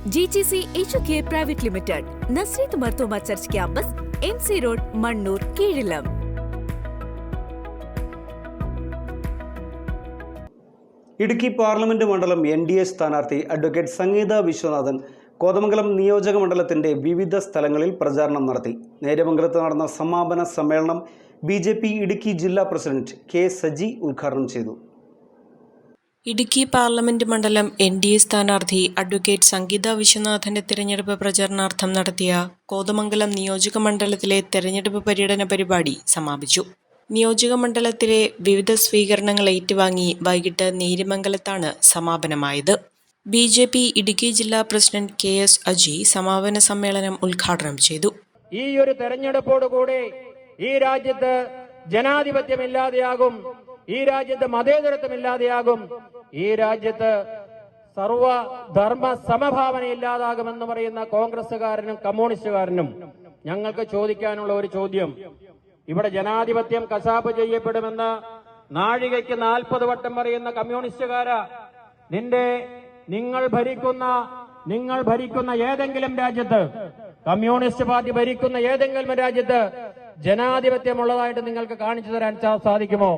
GGC HOK Private Limited, Nasreet Martoma Church Campus, MC Road, Mannur, Keezilam. Idukki parliament മണ്ഡലം NDA സ്ഥാനാർത്ഥി advocate സംഗീത വിശ്വനാഥൻ കോതമംഗലം നിയോജക മണ്ഡലത്തിന്റെ വിവിധ സ്ഥലങ്ങളിൽ പ്രചാരണം നടത്തി. നേര്യമംഗലത്ത് നടന്ന സമാപന സമ്മേളനം BJP ഇടുക്കി ജില്ലാ പ്രസിഡന്റ് K. സജി ഉദ്ഘാടനം ചെയ്തു. ഇടുക്കി പാർലമെന്റ് മണ്ഡലം NDA സ്ഥാനാർത്ഥി അഡ്വക്കേറ്റ് സംഗീത വിശ്വനാഥന്റെ തെരഞ്ഞെടുപ്പ് പ്രചാരണാർത്ഥം നടത്തിയ കോതമംഗലം നിയോജക മണ്ഡലത്തിലെ തെരഞ്ഞെടുപ്പ് പര്യടന പരിപാടി സമാപിച്ചു. നിയോജക മണ്ഡലത്തിലെ വിവിധ സ്വീകരണങ്ങൾ ഏറ്റുവാങ്ങി വൈകിട്ട് നേര്യമംഗലത്താണ് സമാപനമായത്. BJP ഇടുക്കി ജില്ലാ പ്രസിഡന്റ് KS അജി സമാപന സമ്മേളനം ഉദ്ഘാടനം ചെയ്തു. ഈ ഒരു തെരഞ്ഞെടുപ്പോടുകൂടി ഈ രാജ്യത്ത് ജനാധിപത്യമില്ലാതെയാകും, ഈ രാജ്യത്ത് മതേതരത്വമില്ലാതെയാകും, ഈ രാജ്യത്ത് സർവധർമ്മ സമഭാവന ഇല്ലാതാകുമെന്ന് പറയുന്ന കോൺഗ്രസുകാരനും കമ്മ്യൂണിസ്റ്റുകാരനും ഞങ്ങൾക്ക് ചോദിക്കാനുള്ള ഒരു ചോദ്യം, ഇവിടെ ജനാധിപത്യം കശാപ്പ് ചെയ്യപ്പെടുമെന്ന് നാഴികയ്ക്ക് 40 വട്ടം പറയുന്ന കമ്മ്യൂണിസ്റ്റുകാരാ, നിങ്ങൾ ഭരിക്കുന്ന ഏതെങ്കിലും രാജ്യത്ത്, കമ്മ്യൂണിസ്റ്റ് പാർട്ടി ഭരിക്കുന്ന ഏതെങ്കിലും രാജ്യത്ത് ജനാധിപത്യമുള്ളതായിട്ട് നിങ്ങൾക്ക് കാണിച്ചു തരാൻ സാധിക്കുമോ?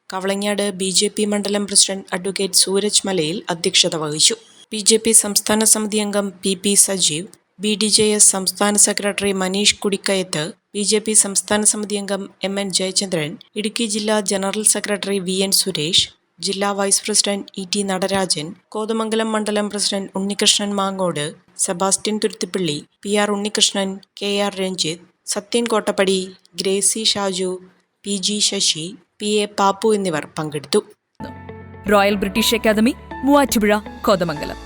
കവളങ്ങാട് BJP മണ്ഡലം പ്രസിഡന്റ് അഡ്വക്കേറ്റ് സൂരജ് മലയിൽ അധ്യക്ഷത വഹിച്ചു. BJP സംസ്ഥാന സമിതി അംഗം PP സജീവ്, BDJS സംസ്ഥാന സെക്രട്ടറി മനീഷ് കുടിക്കയത്ത്, BJP സംസ്ഥാന സമിതി അംഗം MN ജയചന്ദ്രൻ, ഇടുക്കി ജില്ലാ ജനറൽ സെക്രട്ടറി VN സുരേഷ്, ജില്ലാ vice president ET Natarajan, Kothamangalam മണ്ഡലം president Unnikrishnan Mangode, Sebastian Thuruthippally, PR Unnikrishnan, KR Ranjith, Sathyan Kottappady, Gracy Shaju, PG Sasi, PA Pappu എന്നിവർ പങ്കെടുത്തു. Royal British academy, Muvattupuzha, Kothamangalam.